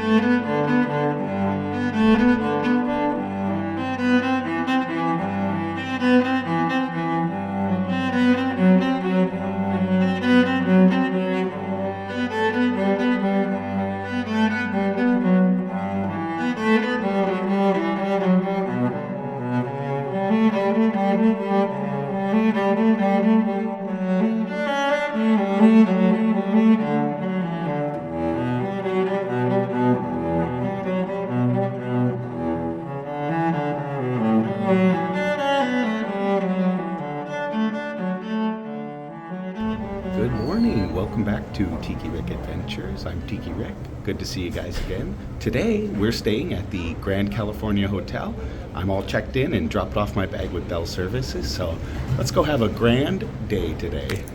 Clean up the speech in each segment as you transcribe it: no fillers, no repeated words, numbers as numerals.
Good morning, welcome back to Tiki Rick Adventures. I'm Tiki Rick, good to see you guys again. Today we're staying at the Grand California Hotel. I'm all checked in and dropped off my bag with Bell Services, so let's go have a grand day today.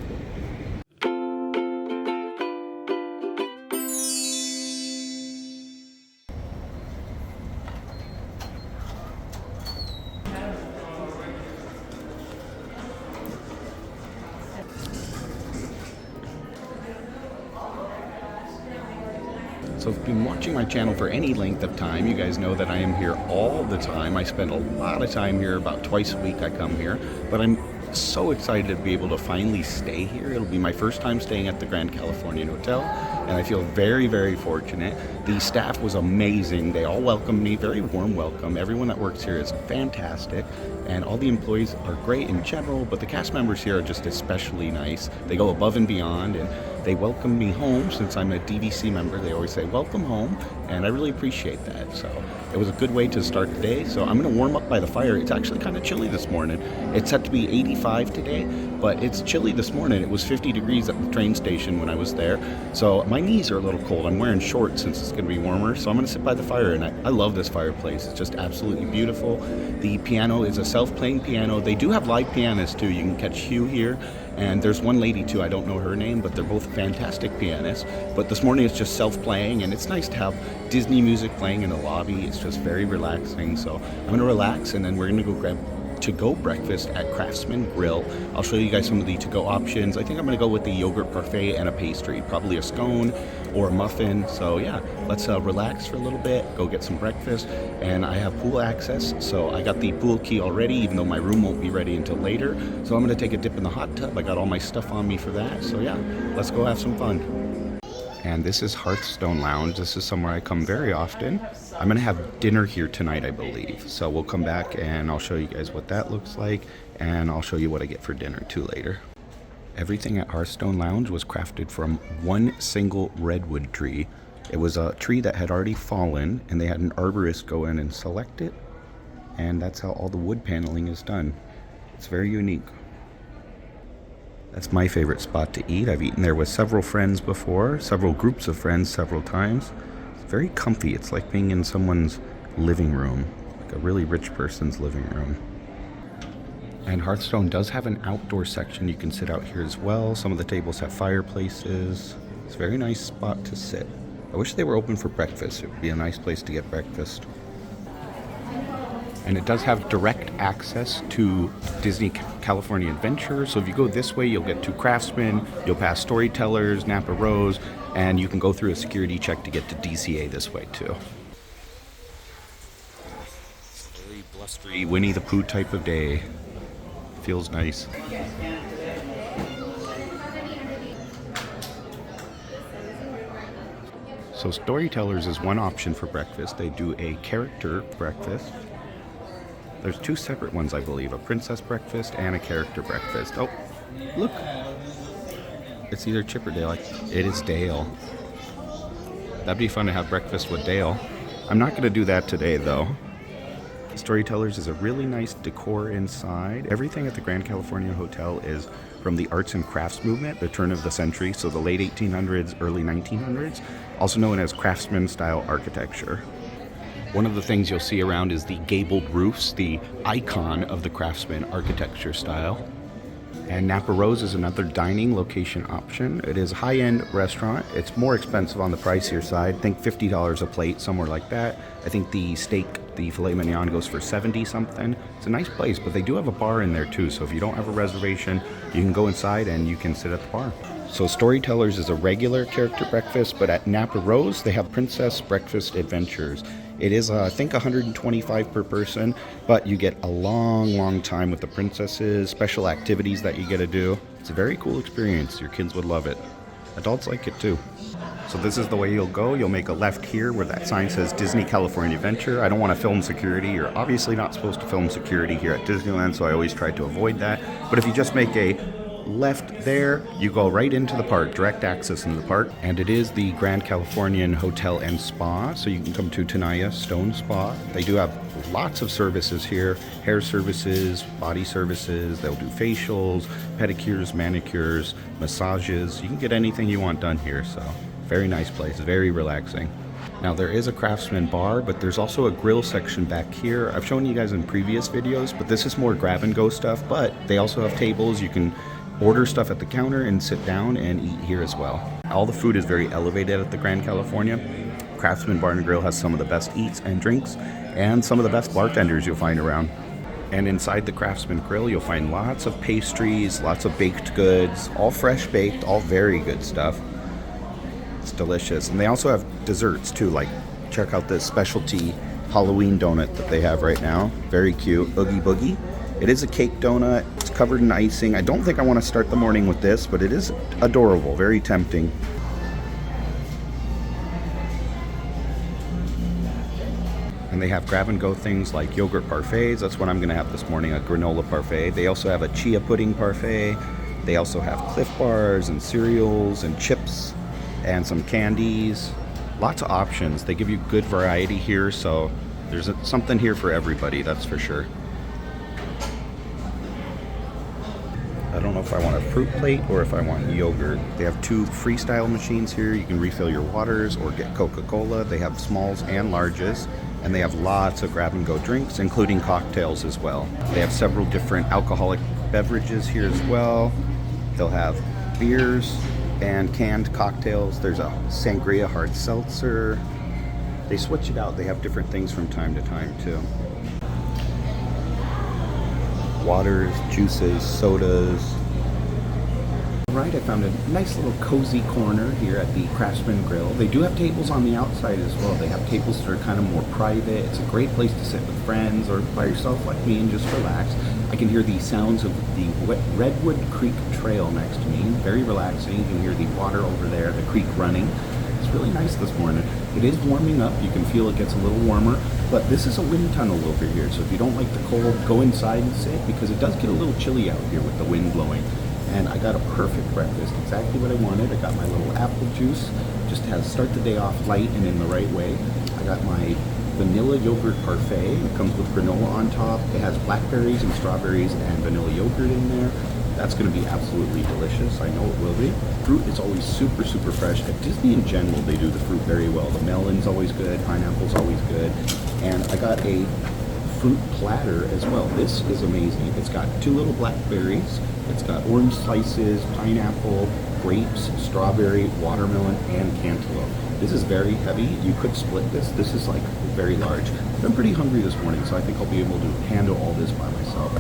So if you've been watching my channel for any length of time, you guys know that I am here all the time. I spend a lot of time here, about twice a week I come here, but I'm so excited to be able to finally stay here. It'll be my first time staying at the Grand Californian Hotel, and I feel very, very fortunate. The staff was amazing. They all welcomed me, very warm welcome. Everyone that works here is fantastic, and all the employees are great in general, but the cast members here are just especially nice. They go above and beyond, and they welcome me home. Since I'm a DVC member, they always say, welcome home, and I really appreciate that. So it was a good way to start the day. So I'm gonna warm up by the fire. It's actually kind of chilly this morning. It's set to be 85 today, but it's chilly this morning. It was 50 degrees at the train station when I was there. So my knees are a little cold. I'm wearing shorts since it's gonna be warmer. So I'm gonna sit by the fire, and I love this fireplace. It's just absolutely beautiful. The piano is a self-playing piano. They do have live pianists too. You can catch Hugh here. And there's one lady too, I don't know her name, but they're both fantastic pianists. But this morning it's just self-playing, and it's nice to have Disney music playing in the lobby. It's just very relaxing. So I'm gonna relax, and then we're gonna go grab to-go breakfast at Craftsman Grill. I'll show you guys some of the to-go options. I think I'm gonna go with the yogurt parfait and a pastry, probably a scone or a muffin. So yeah, let's relax for a little bit, go get some breakfast, and I have pool access, so I got the pool key already, even though my room won't be ready until later. So I'm gonna take a dip in the hot tub. I got all my stuff on me for that. So yeah, let's go have some fun. And this is Hearthstone Lounge. This is somewhere I come very often. I'm gonna have dinner here tonight, I believe. So we'll come back and I'll show you guys what that looks like, and I'll show you what I get for dinner too later. Everything at Hearthstone Lounge was crafted from one single redwood tree. It was a tree that had already fallen, and they had an arborist go in and select it, and that's how all the wood paneling is done. It's very unique. That's my favorite spot to eat. I've eaten there with several friends before, several groups of friends several times. It's very comfy. It's like being in someone's living room, like a really rich person's living room. And Hearthstone does have an outdoor section. You can sit out here as well. Some of the tables have fireplaces. It's a very nice spot to sit. I wish they were open for breakfast. It would be a nice place to get breakfast. And it does have direct access to Disney California Adventure. So if you go this way, you'll get to Craftsman, you'll pass Storytellers, Napa Rose, and you can go through a security check to get to DCA this way too. Very blustery, Winnie the Pooh type of day. Feels nice. So Storytellers is one option for breakfast. They do a character breakfast. There's two separate ones, I believe, a princess breakfast and a character breakfast. Oh, look. It's either Chip or Dale. It is Dale. That'd be fun to have breakfast with Dale. I'm not going to do that today, though. Storytellers is a really nice decor inside. Everything at the Grand California Hotel is from the arts and crafts movement, the turn of the century, so the late 1800s, early 1900s, also known as craftsman style architecture. One of the things you'll see around is the gabled roofs, the icon of the craftsman architecture style. And Napa Rose is another dining location option. It is a high-end restaurant. It's more expensive on the pricier side. Think $50 a plate, somewhere like that. I think the steak, the filet mignon, goes for 70 something. It's a nice place, but they do have a bar in there too. So if you don't have a reservation, you can go inside and you can sit at the bar. So Storytellers is a regular character breakfast, but at Napa Rose, they have Princess Breakfast Adventures. It is, I think, $125 per person, but you get a long time with the princesses, special activities that you get to do. It's a very cool experience. Your kids would love it. Adults like it too. So this is the way you'll go. You'll make a left here where that sign says Disney California Adventure. I don't want to film security. You're obviously not supposed to film security here at Disneyland, so I always try to avoid that. But if you just make a left there, you go right into the park, direct access into the park. And it is the Grand Californian Hotel and Spa, so you can come to Tenaya Stone Spa. They do have lots of services here, hair services, body services. They'll do facials, pedicures, manicures, massages. You can get anything you want done here, so very nice place, very relaxing. Now there is a Craftsman Bar, but there's also a grill section back here. I've shown you guys in previous videos, but this is more grab and go stuff, but they also have tables. You can order stuff at the counter and sit down and eat here as well. All the food is very elevated at the Grand California. Craftsman Bar and Grill has some of the best eats and drinks and some of the best bartenders you'll find around. And inside the Craftsman Grill, you'll find lots of pastries, lots of baked goods, all fresh baked, all very good stuff. It's delicious. And they also have desserts too, like check out this specialty Halloween donut that they have right now. Very cute, Oogie Boogie. It is a cake donut. It's covered in icing. I don't think I want to start the morning with this, but it is adorable, very tempting. And they have grab and go things like yogurt parfaits. That's what I'm going to have this morning, a granola parfait. They also have a chia pudding parfait. They also have Cliff Bars and cereals and chips and some candies. Lots of options. They give you good variety here, so there's something here for everybody, that's for sure. I don't know if I want a fruit plate or if I want yogurt. They have two freestyle machines here. You can refill your waters or get Coca-Cola. They have smalls and larges, and they have lots of grab and go drinks, including cocktails as well. They have several different alcoholic beverages here as well. They'll have beers and canned cocktails. There's a sangria hard seltzer. They switch it out. They have different things from time to time too. Waters, juices, sodas. Right, I found a nice little cozy corner here at the Craftsman Grill. They do have tables on the outside as well. They have tables that are kind of more private. It's a great place to sit with friends or by yourself like me and just relax. I can hear the sounds of the Redwood Creek Trail next to me. Very relaxing. You can hear the water over there, the creek running. It's really nice this morning. It is warming up. You can feel it gets a little warmer, but this is a wind tunnel over here, so if you don't like the cold, go inside and sit, because it does get a little chilly out here with the wind blowing. And I got a perfect breakfast, exactly what I wanted. I got my little apple juice, just to start the day off light and in the right way. I got my vanilla yogurt parfait. It comes with granola on top. It has blackberries and strawberries and vanilla yogurt in there. That's going to be absolutely delicious. I know it will be. Fruit is always super fresh. At Disney in general, they do the fruit very well. The melon's always good. Pineapple's always good. And I got a fruit platter as well. This is amazing. It's got 2 little blackberries. It's got orange slices, pineapple, grapes, strawberry, watermelon, and cantaloupe. This is very heavy. You could split this. This is like very large. I'm pretty hungry this morning, so I think I'll be able to handle all this by myself.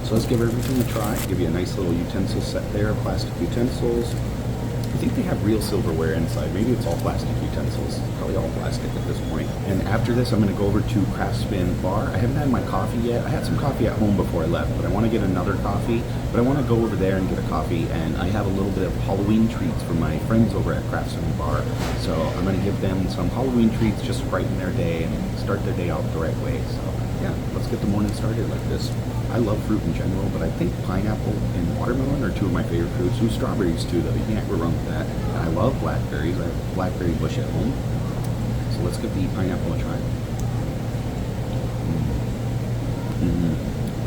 So let's give everything a try. Give you a nice little utensil set there, plastic utensils. I think they have real silverware inside. Maybe it's all plastic utensils. Probably all plastic at this point. And after this, I'm going to go over to Craftsman Bar. I haven't had my coffee yet. I had some coffee at home before I left, but I want to get another coffee. But I want to go over there and get a coffee, and I have a little bit of Halloween treats for my friends over at Craftsman Bar. So I'm going to give them some Halloween treats just to brighten their day and start their day out the right way. So yeah, let's get the morning started like this. I love fruit in general, but I think pineapple and watermelon are 2 of my favorite fruits. Some strawberries too, though. You can't go wrong with that. And I love blackberries. I have a blackberry bush at home. So let's give the pineapple a try.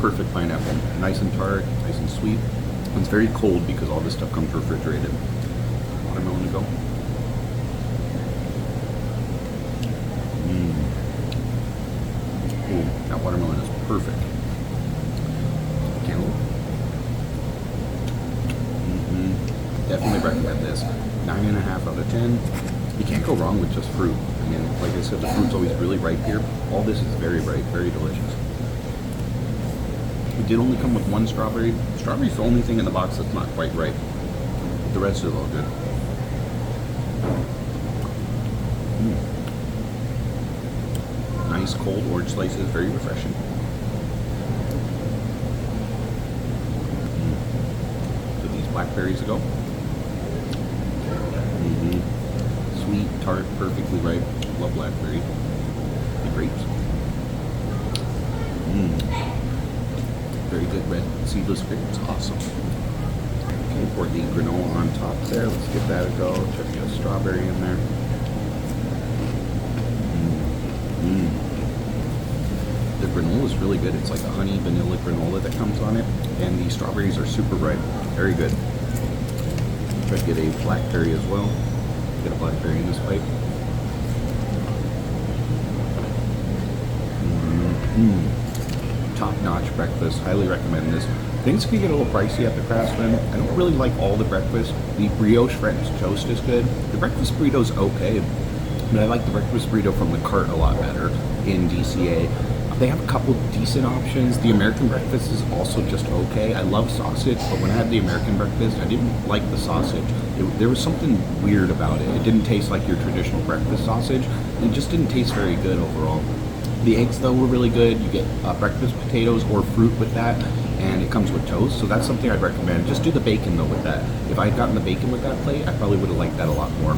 Perfect pineapple. Nice and tart, nice and sweet. And it's very cold because all this stuff comes refrigerated. Watermelon to go. Ooh, that watermelon is perfect. Definitely recommend this. 9.5 out of 10. You can't go wrong with just fruit. I mean, like I said, the fruit's always really ripe here. All this is very ripe, very delicious. It did only come with 1 strawberry. Strawberry's the only thing in the box that's not quite ripe. The rest is all good. Nice cold orange slices, very refreshing. So these blackberries go. Sweet, tart, perfectly ripe. Love blackberry. The grapes. Very good red seedless grapes. Awesome. Okay, pour the granola on top there. Let's give that a go. Try to get a strawberry in there. The granola is really good. It's like a honey vanilla granola that comes on it, and the strawberries are super ripe. Very good. Try to get a blackberry as well. Get a blackberry in this pipe. Top-notch breakfast. Highly recommend this. Things can get a little pricey at the Craftsman. I don't really like all the breakfast. The brioche French toast is good. The breakfast burrito is okay, but I like the breakfast burrito from the cart a lot better in DCA. They have a couple decent options. The American breakfast is also just okay. I love sausage, but when I had the American breakfast, I didn't like the sausage. There was something weird about it. It didn't taste like your traditional breakfast sausage. It just didn't taste very good overall. The eggs, though, were really good. You get breakfast potatoes or fruit with that, and it comes with toast, so that's something I'd recommend. Just do the bacon, though, with that. If I had gotten the bacon with that plate, I probably would have liked that a lot more.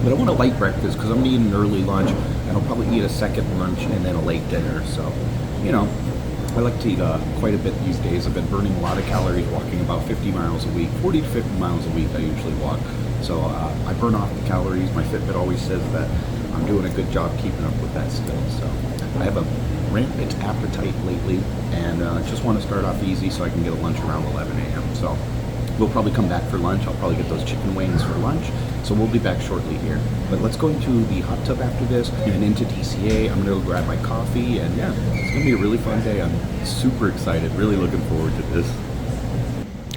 But I want a light breakfast because I'm going to eat an early lunch, and I'll probably eat a second lunch and then a late dinner. So, you know, I like to eat quite a bit these days. I've been burning a lot of calories walking about 50 miles a week. 40 to 50 miles a week I usually walk. So I burn off the calories. My Fitbit always says that I'm doing a good job keeping up with that still. So I have a rampant appetite lately, and just want to start off easy so I can get a lunch around 11 a.m. So we'll probably come back for lunch. I'll probably get those chicken wings for lunch. So we'll be back shortly here. But let's go into the hot tub after this and into DCA. I'm going to go grab my coffee, and yeah, it's going to be a really fun day. I'm super excited, really looking forward to this.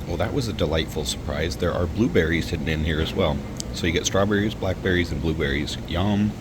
Well, that was a delightful surprise. There are blueberries hidden in here as well. So you get strawberries, blackberries, and blueberries. Yum.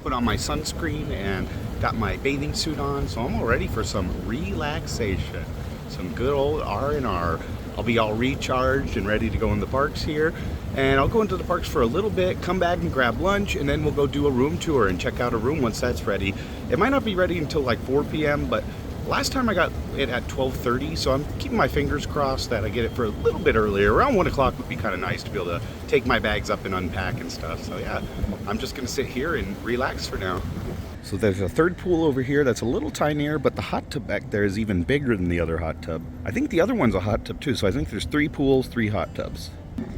Put on my sunscreen and got my bathing suit on, so I'm all ready for some relaxation. Some good old R&R. I'll be all recharged and ready to go in the parks here. And I'll go into the parks for a little bit, come back and grab lunch, and then we'll go do a room tour and check out a room once that's ready. It might not be ready until like 4 p.m., but last time I got it at 12:30, so I'm keeping my fingers crossed that I get it for a little bit earlier. Around 1 o'clock would be kind of nice to be able to take my bags up and unpack and stuff. So yeah, I'm just gonna sit here and relax for now. So there's a third pool over here that's a little tinier, but the hot tub back there is even bigger than the other hot tub. I think the other one's a hot tub too, so I think there's 3 pools, 3 hot tubs.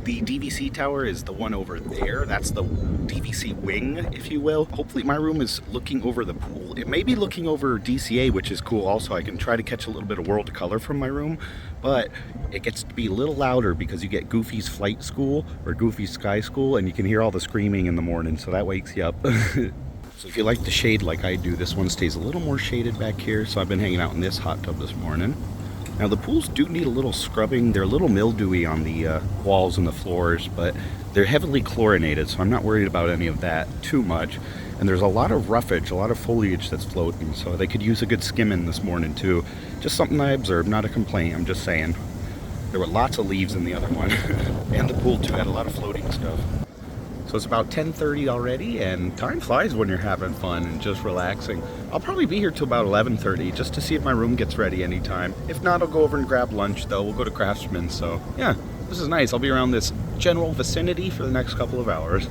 The DVC tower is the one over there. That's the DVC wing, if you will. Hopefully my room is looking over the pool. It may be looking over DCA, which is cool also. I can try to catch a little bit of world color from my room, but it gets to be a little louder because you get Goofy's Flight School or Goofy's Sky School, and you can hear all the screaming in the morning, so that wakes you up. So if you like the shade like I do, this one stays a little more shaded back here, so I've been hanging out in this hot tub this morning. Now the pools do need a little scrubbing. They're a little mildewy on the walls and the floors, but they're heavily chlorinated, so I'm not worried about any of that too much. And there's a lot of roughage, a lot of foliage that's floating, so they could use a good skimming this morning too. Just something I observed, not a complaint, I'm just saying. There were lots of leaves in the other one. And the pool too had a lot of floating stuff. So it's about 10:30 already, and time flies when you're having fun and just relaxing. I'll probably be here till about 11:30 just to see if my room gets ready anytime. If not, I'll go over and grab lunch though. We'll go to Craftsman, so yeah, this is nice. I'll be around this general vicinity for the next couple of hours.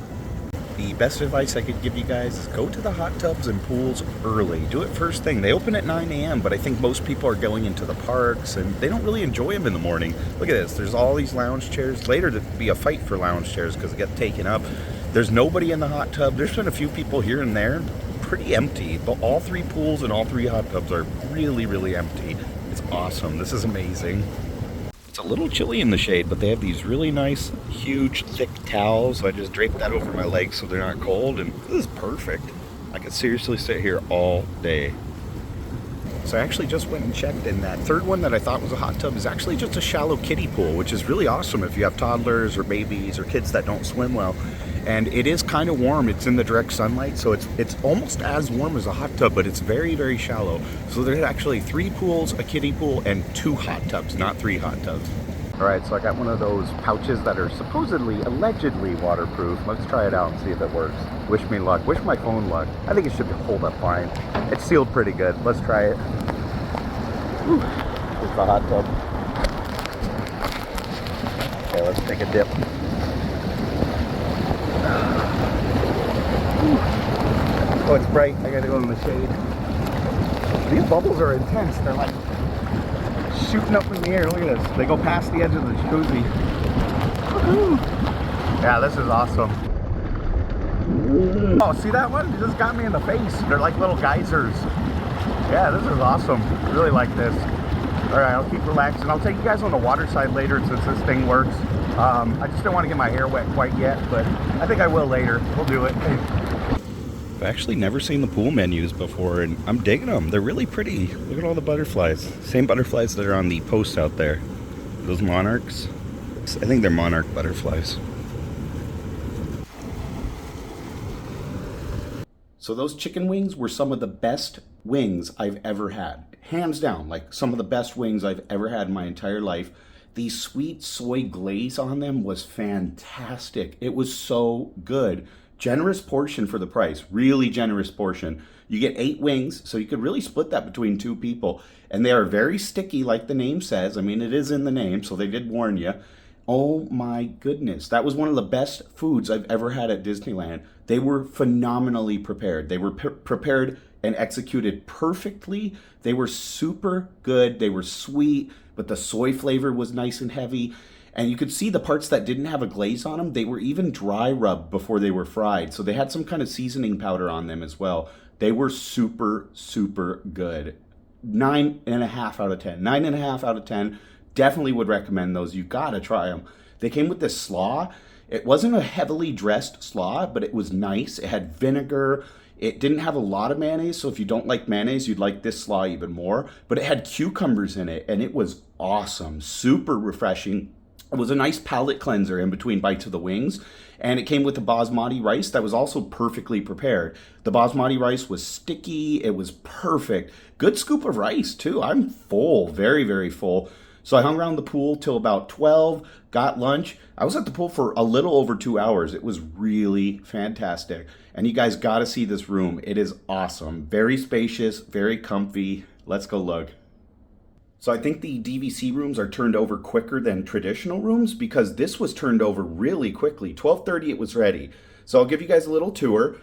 The best advice I could give you guys is go to the hot tubs and pools early. Do it first thing. They open at 9 a.m., but I think most people are going into the parks and they don't really enjoy them in the morning. Look at this. There's all these lounge chairs. Later to be a fight for lounge chairs because they get taken up. There's nobody in the hot tub. There's been a few people here and there. Pretty empty, but all 3 pools and all 3 hot tubs are really, really empty. It's awesome. This is amazing. It's a little chilly in the shade, but they have these really nice, huge, thick towels. So I just drape that over my legs so they're not cold, and this is perfect. I could seriously sit here all day. So I actually just went and checked, and that third one that I thought was a hot tub is actually just a shallow kiddie pool, which is really awesome if you have toddlers or babies or kids that don't swim well. And it is kind of warm. It's in the direct sunlight, so it's almost as warm as a hot tub, but it's very, very shallow. So there's actually 3 pools, a kiddie pool, and 2 hot tubs, not 3 hot tubs. All right, so I got one of those pouches that are supposedly, allegedly waterproof. Let's try it out and see if it works. Wish me luck. Wish my phone luck. I think it should hold up fine. It's sealed pretty good. Let's try it. Whew. It's the hot tub. Okay, let's take a dip. Oh, it's bright. I gotta go in the shade. These bubbles are intense. They're like shooting up in the air. Look at this. They go past the edge of the jacuzzi. Woohoo. Yeah, this is awesome. Oh, see that one? It just got me in the face. They're like little geysers. Yeah, this is awesome. Really like this. All right, I'll keep relaxing. I'll take you guys on the water side later since this thing works. I just don't want to get my hair wet quite yet, but I think I will later. We'll do it. I've actually never seen the pool menus before, and I'm digging them. They're really pretty. Look at all the butterflies. Same butterflies that are on the post out there. Those monarchs. I think they're monarch butterflies. So those chicken wings were some of the best wings I've ever had. Hands down, like some of the best wings I've ever had in my entire life. The sweet soy glaze on them was fantastic. It was so good. Generous portion for the price, really generous portion. You get 8 wings, so you could really split that between 2 people. And they are very sticky, like the name says. I mean, it is in the name, so they did warn you. Oh my goodness, that was one of the best foods I've ever had at Disneyland. They were phenomenally prepared. They were prepared and executed perfectly. They were super good. They were sweet, but the soy flavor was nice and heavy. And you could see the parts that didn't have a glaze on them, they were even dry rubbed before they were fried. So they had some kind of seasoning powder on them as well. They were super, super good. 9.5 out of 10. 9.5 out of 10. Definitely would recommend those. You gotta try them. They came with this slaw. It wasn't a heavily dressed slaw, but it was nice. It had vinegar. It didn't have a lot of mayonnaise, so if you don't like mayonnaise, you'd like this slaw even more. But it had cucumbers in it, and it was awesome. Super refreshing. It was a nice palate cleanser in between bites of the wings, and it came with the basmati rice that was also perfectly prepared. The basmati rice was sticky. It was perfect. Good scoop of rice, too. I'm full, very, very full. So I hung around the pool till about 12, got lunch. I was at the pool for a little over 2 hours. It was really fantastic. And you guys got to see this room. It is awesome. Very spacious, very comfy. Let's go look. So I think the DVC rooms are turned over quicker than traditional rooms because this was turned over really quickly. 12:30 it was ready. So I'll give you guys a little tour.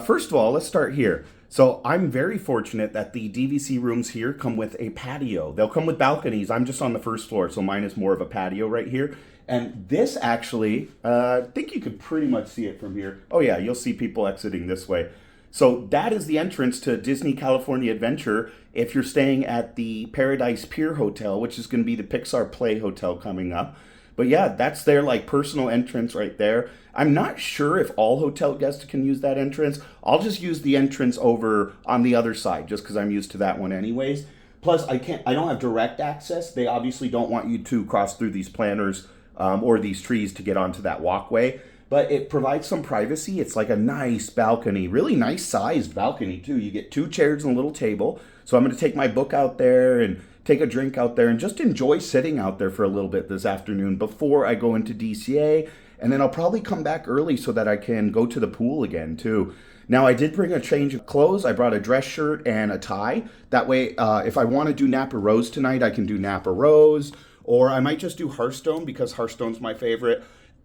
First of all, let's start here. So I'm very fortunate that the DVC rooms here come with a patio. They'll come with balconies. I'm just on the first floor, so mine is more of a patio right here. And this actually, I think you could pretty much see it from here. Oh yeah, you'll see people exiting this way. So that is the entrance to Disney California Adventure if you're staying at the Paradise Pier Hotel, which is going to be the Pixar Play Hotel coming up. But yeah, that's their like personal entrance right there. I'm not sure if all hotel guests can use that entrance. I'll just use the entrance over on the other side just because I'm used to that one anyways. Plus, I don't have direct access. They obviously don't want you to cross through these planters or these trees to get onto that walkway. But it provides some privacy. It's like a nice balcony, really nice sized balcony too. You get 2 chairs and a little table. So I'm going to take my book out there and take a drink out there and just enjoy sitting out there for a little bit this afternoon before I go into DCA. And then I'll probably come back early so that I can go to the pool again too. Now I did bring a change of clothes. I brought a dress shirt and a tie. That way, if I want to do Napa Rose tonight, I can do Napa Rose. Or I might just do Hearthstone because Hearthstone's my favorite.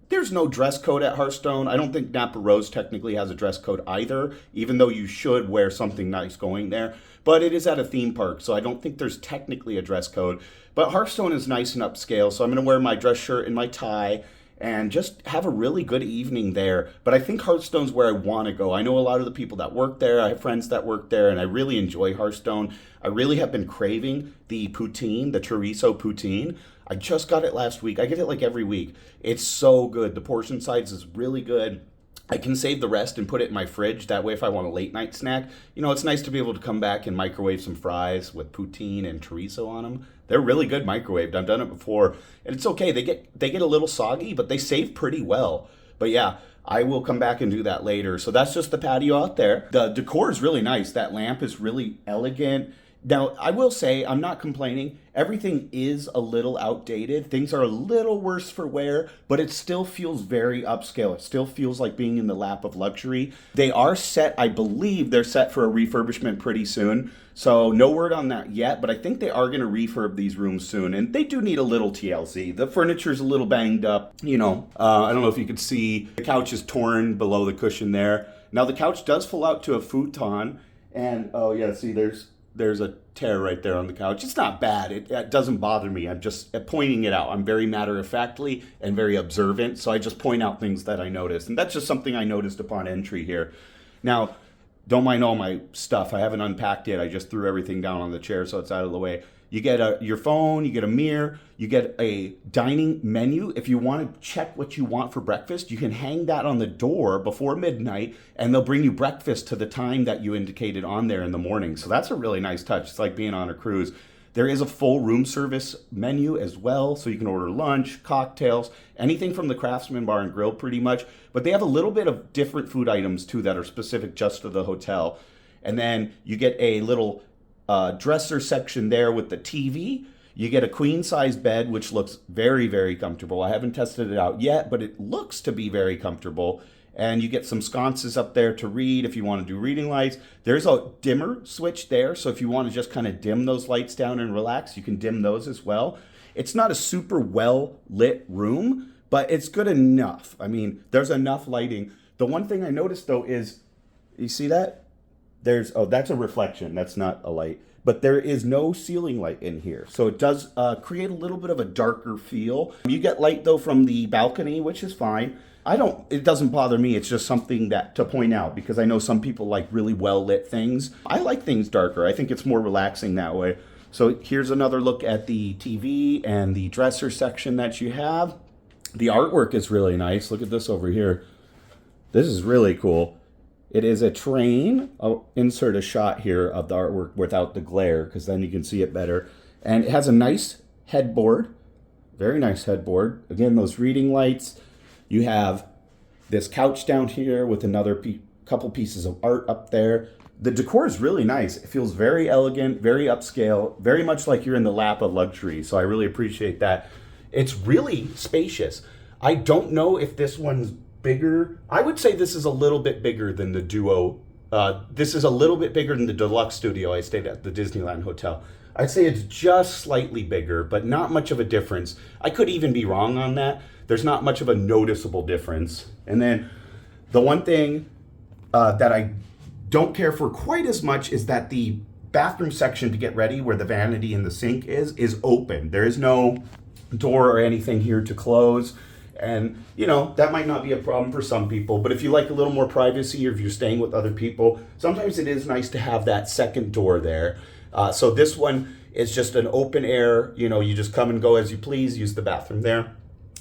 There's no dress code at Hearthstone. I don't think Napa Rose technically has a dress code either, even though you should wear something nice going there. But it is at a theme park, so I don't think there's technically a dress code. But Hearthstone is nice and upscale, so I'm going to wear my dress shirt and my tie and just have a really good evening there. But I think Hearthstone's where I want to go. I know a lot of the people that work there. I have friends that work there, and I really enjoy Hearthstone. I really have been craving the poutine, the chorizo poutine. I just got it last week. I get it like every week. It's so good. The portion size is really good. I can save the rest and put it in my fridge. That way, if I want a late night snack, you know, it's nice to be able to come back and microwave some fries with poutine and chorizo on them. They're really good microwaved. I've done it before, and it's okay. They get a little soggy, but they save pretty well. But yeah, I will come back and do that later. So that's just the patio out there. The decor is really nice. That lamp is really elegant. Now, I will say, I'm not complaining. Everything is a little outdated. Things are a little worse for wear, but it still feels very upscale. It still feels like being in the lap of luxury. They are set, I believe they're set for a refurbishment pretty soon. So no word on that yet, but I think they are going to refurb these rooms soon. And they do need a little TLC. The furniture's a little banged up. You know, I don't know if you could see, the couch is torn below the cushion there. Now the couch does full out to a futon. And, oh yeah, see, there's a tear right there on the couch. It's not bad. It doesn't bother me. I'm just pointing it out. I'm very matter-of-factly and very observant, so I just point out things that I notice. And that's just something I noticed upon entry here. Now, don't mind all my stuff. I haven't unpacked it. I just threw everything down on the chair so it's out of the way. You get your phone, you get a mirror, you get a dining menu. If you want to check what you want for breakfast, you can hang that on the door before midnight, and they'll bring you breakfast to the time that you indicated on there in the morning. So that's a really nice touch. It's like being on a cruise. There is a full room service menu as well, so you can order lunch, cocktails, anything from the Craftsman Bar and Grill pretty much. But they have a little bit of different food items too that are specific just to the hotel. And then you get a little dresser section there with the TV. You get a queen size bed, which looks very, very comfortable. I haven't tested it out yet, but it looks to be very comfortable. And you get some sconces up there to read if you want to do reading lights. There's a dimmer switch there, so if you want to just kind of dim those lights down and relax, you can dim those as well. It's not a super well lit room, but it's good enough. I mean, there's enough lighting. The one thing I noticed though is, you see that? That's a reflection, that's not a light. But there is no ceiling light in here. So it does create a little bit of a darker feel. You get light though from the balcony, which is fine. It doesn't bother me, it's just something to point out, because I know some people like really well lit things. I like things darker, I think it's more relaxing that way. So here's another look at the TV and the dresser section that you have. The artwork is really nice, look at this over here. This is really cool. It is a train. I'll insert a shot here of the artwork without the glare, because then you can see it better. And it has a nice headboard, very nice headboard. Again, those reading lights. You have this couch down here with another couple pieces of art up there. The decor is really nice. It feels very elegant, very upscale, very much like you're in the lap of luxury. So I really appreciate that. It's really spacious. I don't know if this one's bigger. I would say this is a little bit bigger than the Duo. This is a little bit bigger than the Deluxe Studio I stayed at the Disneyland Hotel. I'd say it's just slightly bigger, but not much of a difference. I could even be wrong on that. There's not much of a noticeable difference. And then the one thing that I don't care for quite as much is that the bathroom section to get ready, where the vanity and the sink is open. There is no door or anything here to close. And, you know, that might not be a problem for some people, but if you like a little more privacy, or if you're staying with other people, sometimes it is nice to have that second door there. So this one is just an open air, you know, you just come and go as you please, use the bathroom there.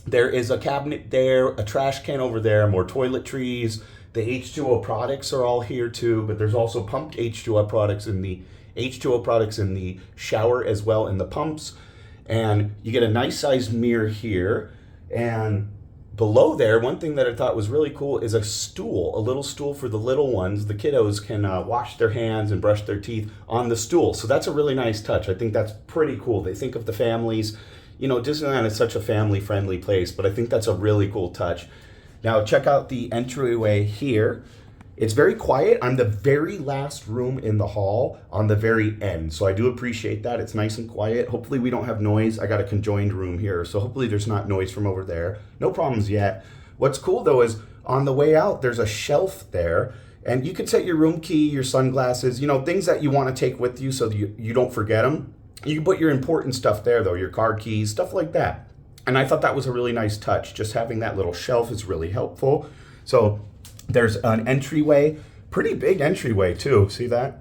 There is a cabinet there, a trash can over there, more toiletries. The H2O products are all here too, but there's also pumped H2O products in the shower as well in the pumps. And you get a nice sized mirror here. And below there, one thing that I thought was really cool is a little stool for the little ones. The kiddos can wash their hands and brush their teeth on the stool. So that's a really nice touch. I think that's pretty cool. They think of the families. You know, Disneyland is such a family-friendly place, but I think that's a really cool touch. Now check out the entryway here. It's very quiet. I'm the very last room in the hall on the very end. So I do appreciate that. It's nice and quiet. Hopefully we don't have noise. I got a conjoined room here, so hopefully there's not noise from over there. No problems yet. What's cool though is on the way out, there's a shelf there, and you can set your room key, your sunglasses, you know, things that you want to take with you so that you don't forget them. You can put your important stuff there though, your car keys, stuff like that. And I thought that was a really nice touch. Just having that little shelf is really helpful. So there's an entryway, pretty big entryway too. See that?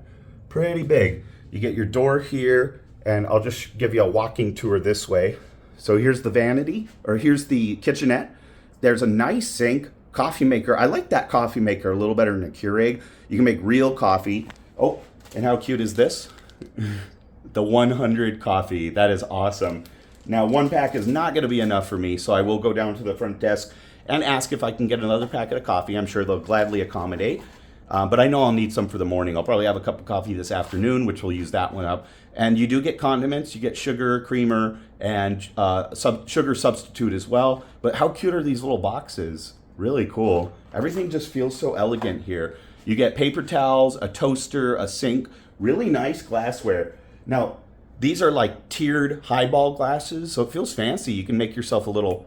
Pretty big. You get your door here, and I'll just give you a walking tour this way. So here's the vanity, or here's the kitchenette. There's a nice sink, coffee maker. I like that coffee maker a little better than a Keurig. You can make real coffee. Oh, and how cute is this? The 100 coffee. That is awesome. Now, one pack is not going to be enough for me, so I will go down to the front desk and ask if I can get another packet of coffee. I'm sure they'll gladly accommodate. But I know I'll need some for the morning. I'll probably have a cup of coffee this afternoon, which we'll use that one up. And you do get condiments. You get sugar, creamer, and sugar substitute as well. But how cute are these little boxes? Really cool. Everything just feels so elegant here. You get paper towels, a toaster, a sink, really nice glassware. Now, these are like tiered highball glasses, so it feels fancy. You can make yourself a little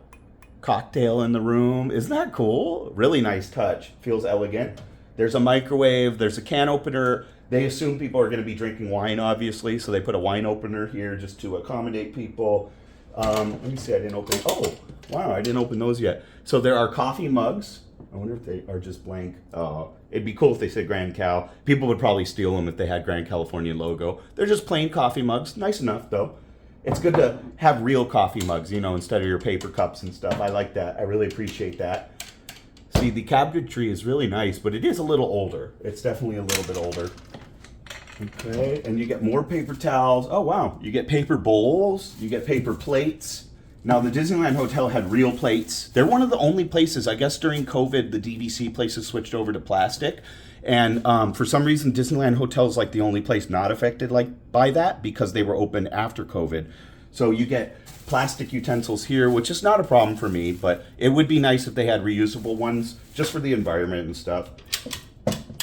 cocktail in the room. Isn't that cool? Really nice touch. Feels elegant. There's a microwave. There's a can opener. They assume people are going to be drinking wine, obviously, so they put a wine opener here just to accommodate people. Let me see. I didn't open. Oh, wow. I didn't open those yet. So there are coffee mugs. I wonder if they are just blank. Oh, it'd be cool if they said Grand Cal. People would probably steal them if they had Grand Californian logo. They're just plain coffee mugs. Nice enough, though. It's good to have real coffee mugs, you know, instead of your paper cups and stuff. I like that. I really appreciate that. See, the cabinetry is really nice, but it is a little older. It's definitely a little bit older. Okay, and you get more paper towels. Oh, wow. You get paper bowls. You get paper plates. Now, the Disneyland Hotel had real plates. They're one of the only places, I guess during COVID, the DVC places switched over to plastic. And for some reason, Disneyland Hotel is like the only place not affected by that because they were open after COVID. So you get plastic utensils here, which is not a problem for me, but it would be nice if they had reusable ones just for the environment and stuff.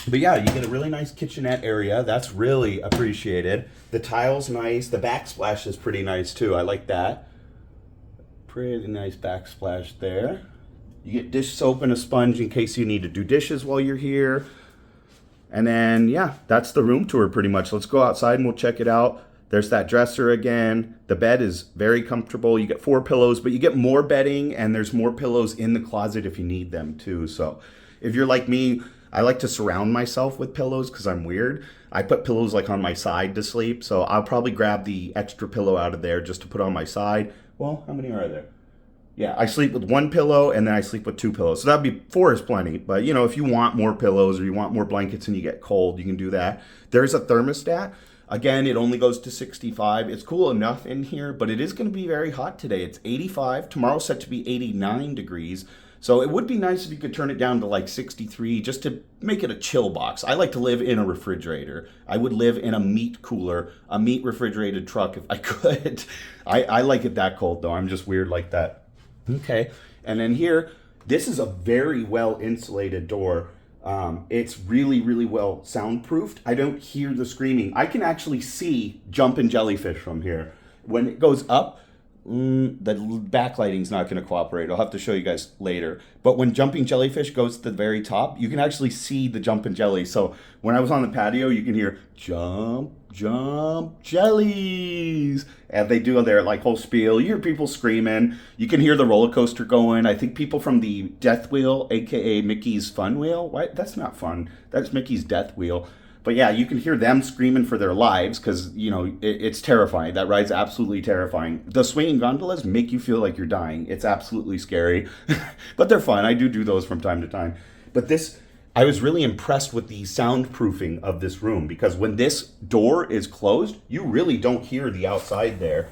But yeah, you get a really nice kitchenette area. That's really appreciated. The tile's nice. The backsplash is pretty nice too. I like that. Pretty nice backsplash there. You get dish soap and a sponge in case you need to do dishes while you're here. And then, yeah, that's the room tour pretty much. Let's go outside and we'll check it out. There's that dresser again. The bed is very comfortable. You get 4 pillows, but you get more bedding and there's more pillows in the closet if you need them too. So if you're like me, I like to surround myself with pillows because I'm weird. I put pillows like on my side to sleep. So I'll probably grab the extra pillow out of there just to put on my side. Well, how many are there? Yeah, I sleep with 1 pillow and then I sleep with 2 pillows. So that'd be 4 is plenty. But you know, if you want more pillows or you want more blankets and you get cold, you can do that. There's a thermostat. Again, it only goes to 65. It's cool enough in here, but it is going to be very hot today. It's 85. Tomorrow's set to be 89 degrees. So it would be nice if you could turn it down to like 63 just to make it a chill box. I like to live in a refrigerator. I would live in a meat cooler, a meat refrigerated truck if I could. I like it that cold though. I'm just weird like that. Okay, and then here, this is a very well insulated door. It's really, really well soundproofed. I don't hear the screaming. I can actually see jumping jellyfish from here. When it goes up, the backlighting's not going to cooperate. I'll have to show you guys later. But when jumping jellyfish goes to the very top, you can actually see the jumping jelly. So when I was on the patio, you can hear jump, jump, jellies. And they do their like whole spiel. You hear people screaming. You can hear the roller coaster going. I think people from the Death Wheel, aka Mickey's Fun Wheel. Why? That's not fun. That's Mickey's Death Wheel. But yeah, you can hear them screaming for their lives because, you know, it's terrifying. That ride's absolutely terrifying. The swinging gondolas make you feel like you're dying. It's absolutely scary. But they're fun. I do those from time to time. But this, I was really impressed with the soundproofing of this room because when this door is closed, you really don't hear the outside there.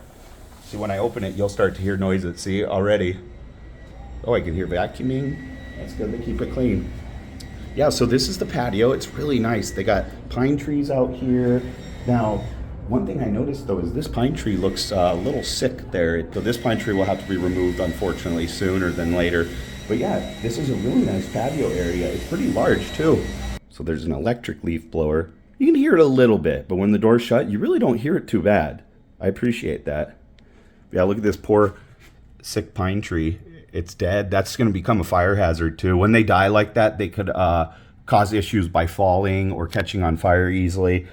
See, when I open it, you'll start to hear noises. See, already. Oh, I can hear vacuuming. That's good. They keep it clean. Yeah, so this is the patio. It's really nice. They got pine trees out here. Now, one thing I noticed, though, is this pine tree looks a little sick there. So this pine tree will have to be removed, unfortunately, sooner than later. But yeah, this is a really nice patio area. It's pretty large, too. So there's an electric leaf blower. You can hear it a little bit, but when the door's shut, you really don't hear it too bad. I appreciate that. Yeah, look at this poor sick pine tree. It's dead. That's going to become a fire hazard too. When they die like that, they could cause issues by falling or catching on fire easily.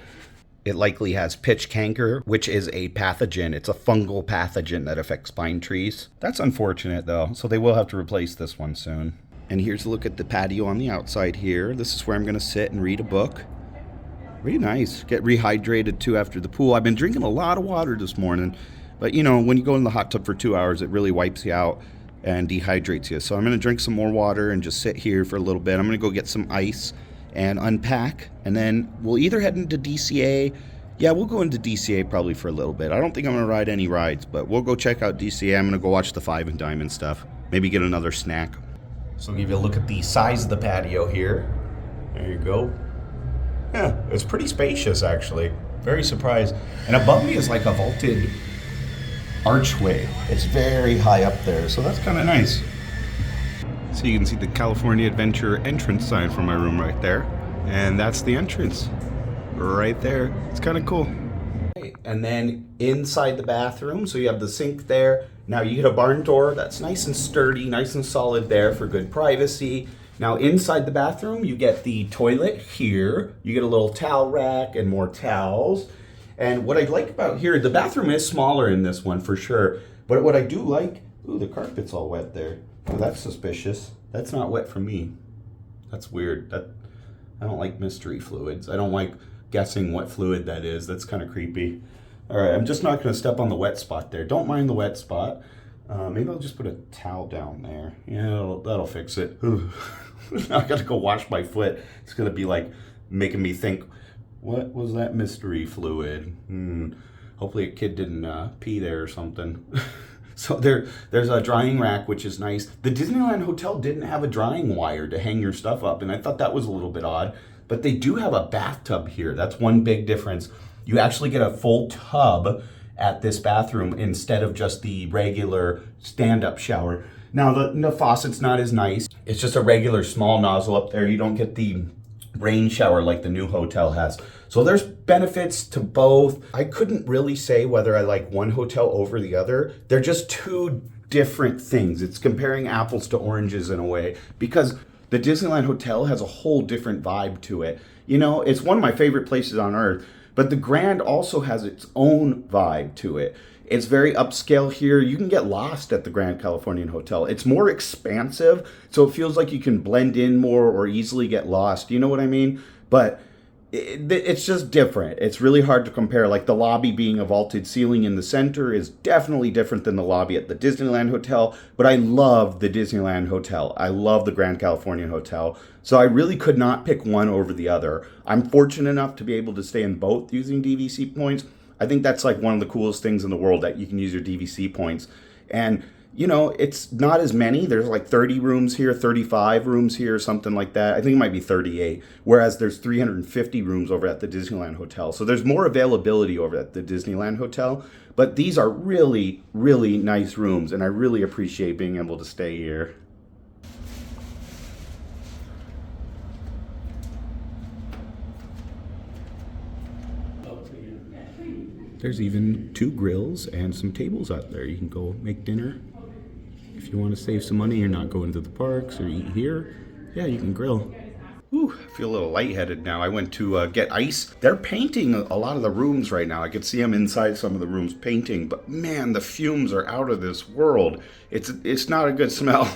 It likely has pitch canker, which is a pathogen. It's a fungal pathogen that affects pine trees. That's unfortunate though, so they will have to replace this one soon. And here's a look at the patio on the outside here. This is where I'm going to sit and read a book. Really nice. Get rehydrated too after the pool. I've been drinking a lot of water this morning, but you know, when you go in the hot tub for 2 hours, it really wipes you out. and dehydrates you. So I'm gonna drink some more water and just sit here for a little bit. I'm gonna go get some ice and unpack, and then we'll either head into DCA. Yeah, we'll go into DCA probably for a little bit. I don't think I'm gonna ride any rides, but we'll go check out DCA. I'm gonna go watch the Five and Dime and stuff. Maybe get another snack. So I'll give you a look at the size of the patio here. There you go. Yeah, it's pretty spacious actually. Very surprised. And above me is like a vaulted archway. It's very high up there, so that's kind of nice. So you can see the California Adventure entrance sign from my room right there. And that's the entrance right there. It's kind of cool. And then inside the bathroom, so you have the sink there. Now you get a barn door that's nice and sturdy, nice and solid there for good privacy. Now inside the bathroom, you get the toilet here. You get a little towel rack and more towels. And what I like about here, the bathroom is smaller in this one for sure. But what I do like, ooh, the carpet's all wet there. Oh, that's suspicious. That's not wet for me. That's weird. I don't like mystery fluids. I don't like guessing what fluid that is. That's kind of creepy. All right, I'm just not going to step on the wet spot there. Don't mind the wet spot. Maybe I'll just put a towel down there. Yeah, that'll fix it. Now I got to go wash my foot. It's going to be like making me think, what was that mystery fluid? Hopefully a kid didn't pee there or something. So there's a drying rack, which is nice. The Disneyland Hotel didn't have a drying wire to hang your stuff up, and I thought that was a little bit odd. But they do have a bathtub here. That's one big difference. You actually get a full tub at this bathroom instead of just the regular stand-up shower. Now, the faucet's not as nice. It's just a regular small nozzle up there. You don't get the rain shower like the new hotel has. So there's benefits to both. I couldn't really say whether I like one hotel over the other. They're just two different things. It's comparing apples to oranges in a way, because the Disneyland Hotel has a whole different vibe to it. You know, it's one of my favorite places on earth, but the Grand also has its own vibe to it. It's very upscale here. You can get lost at the Grand Californian Hotel. It's more expansive, so it feels like you can blend in more or easily get lost. You know what I mean? But it's just different. It's really hard to compare. Like the lobby being a vaulted ceiling in the center is definitely different than the lobby at the Disneyland Hotel. But I love the Disneyland Hotel. I love the Grand Californian Hotel. So I really could not pick one over the other. I'm fortunate enough to be able to stay in both using DVC points. I think that's like one of the coolest things in the world, that you can use your DVC points. And you know, it's not as many. There's like 30 rooms here, 35 rooms here, something like that. I think it might be 38, whereas there's 350 rooms over at the Disneyland Hotel. So there's more availability over at the Disneyland Hotel, but these are really, really nice rooms, and I really appreciate being able to stay here. There's even 2 grills and some tables out there. You can go make dinner. If you want to save some money, you're not going to the parks or eat here, yeah, you can grill. Ooh, I feel a little lightheaded now. I went to get ice. They're painting a lot of the rooms right now. I could see them inside some of the rooms painting, but man, the fumes are out of this world. It's not a good smell.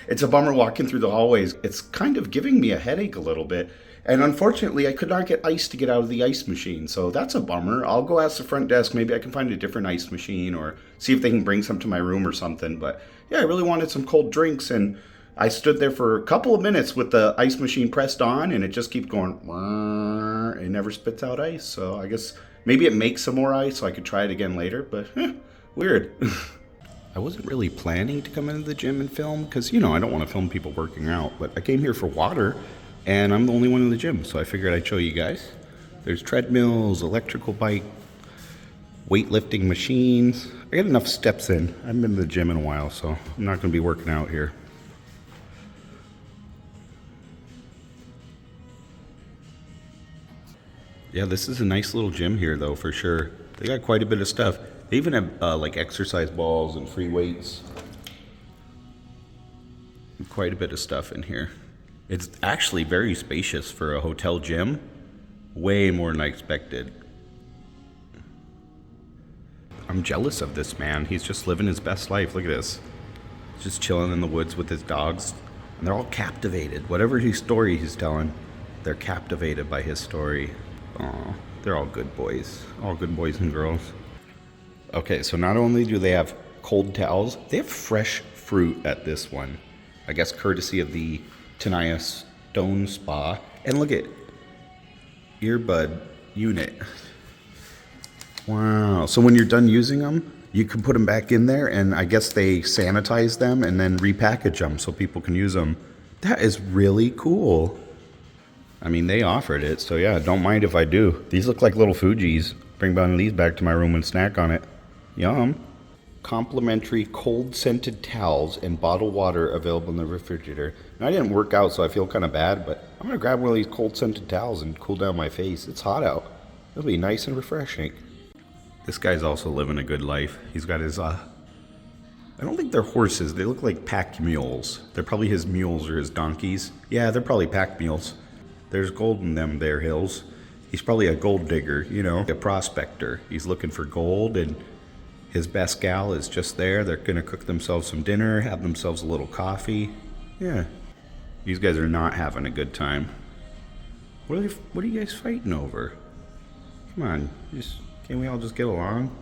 It's a bummer walking through the hallways. It's kind of giving me a headache a little bit. And unfortunately, I could not get ice to get out of the ice machine, so that's a bummer. I'll go ask the front desk. Maybe I can find a different ice machine, or see if they can bring some to my room or something. But yeah, I really wanted some cold drinks, and I stood there for a couple of minutes with the ice machine pressed on, and it just keeps going. It never spits out ice, so I guess maybe it makes some more ice, so I could try it again later. But weird. I wasn't really planning to come into the gym and film, because, you know, I don't want to film people working out. But I came here for water, and I'm the only one in the gym, so I figured I'd show you guys. There's treadmills, electrical bike, weightlifting machines. I got enough steps in. I haven't been to the gym in a while, so I'm not going to be working out here. Yeah, this is a nice little gym here, though, for sure. They got quite a bit of stuff. They even have like exercise balls and free weights. Quite a bit of stuff in here. It's actually very spacious for a hotel gym. Way more than I expected. I'm jealous of this man. He's just living his best life. Look at this. Just chilling in the woods with his dogs. And they're all captivated. Whatever story he's telling, they're captivated by his story. Aw, they're all good boys. All good boys and girls. Okay, so not only do they have cold towels, they have fresh fruit at this one. I guess courtesy of the Tenaya Stone Spa. And look at earbud unit. Wow. So when you're done using them, you can put them back in there, and I guess they sanitize them and then repackage them so people can use them. That is really cool. I mean, they offered it, so yeah, don't mind if I do. These look like little Fujis. Bring one of these back to my room and snack on it. Yum. Complimentary cold scented towels and bottled water available in the refrigerator. Now, I didn't work out, so I feel kind of bad, but I'm gonna grab one of these cold scented towels and cool down my face. It's hot out. It'll be nice and refreshing. This guy's also living a good life. He's got his, I don't think they're horses. They look like pack mules. They're probably his mules or his donkeys. Yeah, they're probably pack mules. There's gold in them there hills. He's probably a gold digger, you know, a prospector. He's looking for gold, and his best gal is just there. They're gonna cook themselves some dinner, have themselves a little coffee. Yeah, these guys are not having a good time. What are you guys fighting over? Come on, can't we all just get along?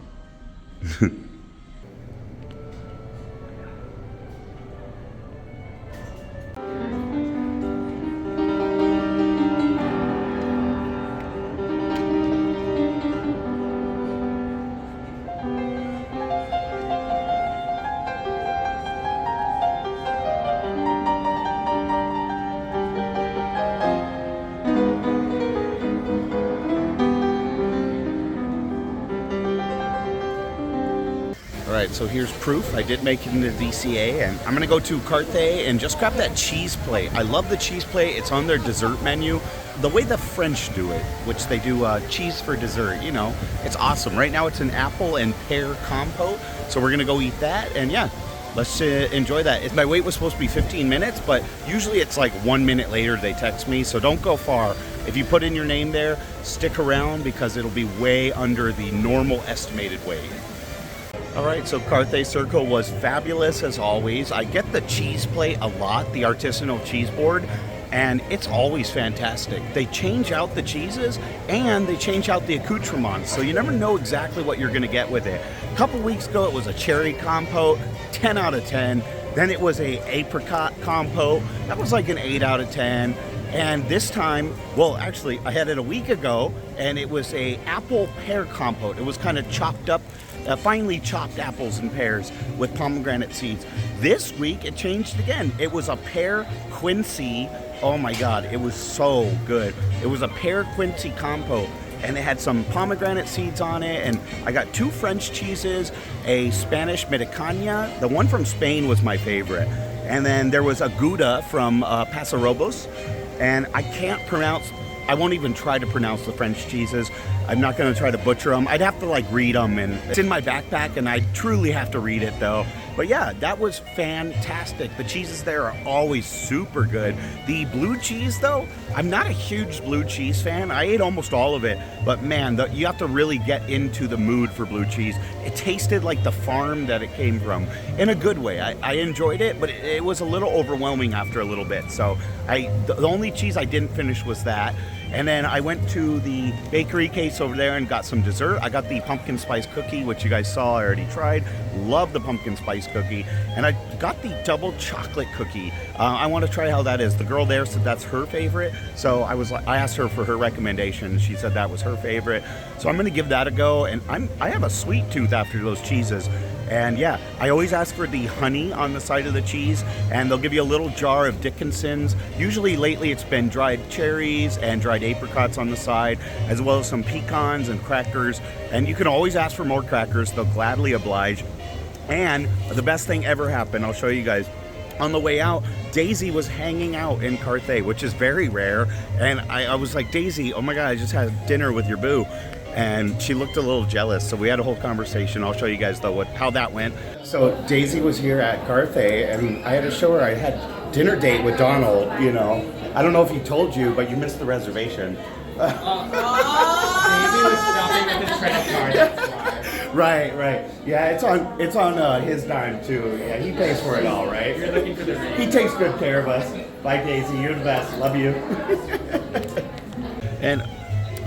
Alright, so here's proof. I did make it into DCA, and I'm gonna go to Carthay and just grab that cheese plate. I love the cheese plate. It's on their dessert menu. The way the French do it, which they do cheese for dessert, you know, it's awesome. Right now it's an apple and pear compote, so we're gonna go eat that, and yeah, let's enjoy that. My wait was supposed to be 15 minutes, but usually it's like 1 minute later they text me, so don't go far. If you put in your name there, stick around because it'll be way under the normal estimated wait. Alright, so Carthay Circle was fabulous as always. I get the cheese plate a lot, the artisanal cheese board, and it's always fantastic. They change out the cheeses and they change out the accoutrements, so you never know exactly what you're going to get with it. A couple weeks ago it was a cherry compote, 10 out of 10. Then it was a apricot compote, that was like an 8 out of 10. And this time, well, actually I had it a week ago, and it was a apple pear compote. It was kind of chopped up, finely chopped apples and pears with pomegranate seeds. This week it changed again. It was a pear quincy. Oh my God, it was so good. It was a pear quincy compote, and it had some pomegranate seeds on it, and I got 2 French cheeses, a Spanish Medicana. The one from Spain was my favorite. And then there was a Gouda from Paso Robles, and I won't even try to pronounce the French cheeses. I'm not gonna try to butcher them. I'd have to like read them, and it's in my backpack, and I truly have to read it though. But yeah, that was fantastic. The cheeses there are always super good. The blue cheese though, I'm not a huge blue cheese fan. I ate almost all of it, but man, you have to really get into the mood for blue cheese. It tasted like the farm that it came from, in a good way. I enjoyed it, but it was a little overwhelming after a little bit. So the only cheese I didn't finish was that. And then I went to the bakery case over there and got some dessert. I got the pumpkin spice cookie, which you guys saw I already tried. Love the pumpkin spice cookie. And I got the double chocolate cookie. I want to try how that is. The girl there said that's her favorite. So I asked her for her recommendation. She said that was her favorite. So I'm going to give that a go. And I have a sweet tooth after those cheeses. And yeah, I always ask for the honey on the side of the cheese, and they'll give you a little jar of Dickinson's. Usually lately it's been dried cherries and dried apricots on the side, as well as some pecans and crackers. And you can always ask for more crackers, they'll gladly oblige. And the best thing ever happened, I'll show you guys. On the way out, Daisy was hanging out in Carthay, which is very rare. And I was like, Daisy, oh my God, I just had dinner with your boo. And she looked a little jealous, so we had a whole conversation. I'll show you guys though how that went. So Daisy was here at Carthay, and I had to show her I had dinner date with Donald, you know. I don't know if he told you, but you missed the reservation. Daisy was shopping with his credit card. Right. Yeah, it's on his dime too. Yeah, he pays for it all, right? You're looking for the ring. He takes good care of us. Bye, Daisy. You're the best. Love you. And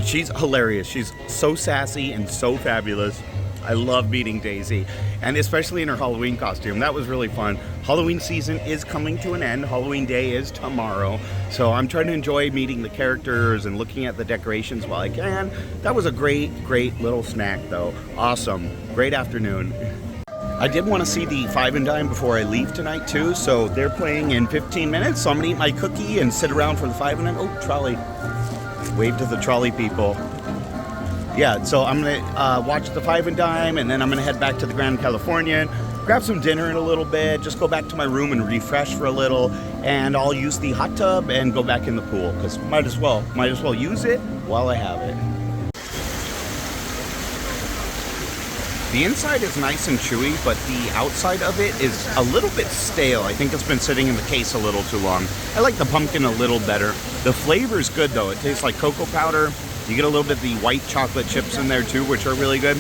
she's hilarious. She's so sassy and so fabulous. I love meeting Daisy, and especially in her Halloween costume. That was really fun. Halloween season is coming to an end. Halloween day is tomorrow, so I'm trying to enjoy meeting the characters and looking at the decorations while I can. That was a great little snack though. Awesome. Great afternoon. I did want to see the Five and Dime before I leave tonight too, so they're playing in 15 minutes, so I'm gonna eat my cookie and sit around for the Five and Dime. Oh, trolley. Wave to the trolley people. Yeah, so I'm gonna watch the Five and Dime, and then I'm gonna head back to the Grand Californian, grab some dinner in a little bit, just go back to my room and refresh for a little, and I'll use the hot tub and go back in the pool, because might as well use it while I have it. The inside is nice and chewy, but the outside of it is a little bit stale. I think it's been sitting in the case a little too long. I like the pumpkin a little better. The flavor is good though. It tastes like cocoa powder. You get a little bit of the white chocolate chips in there too, which are really good.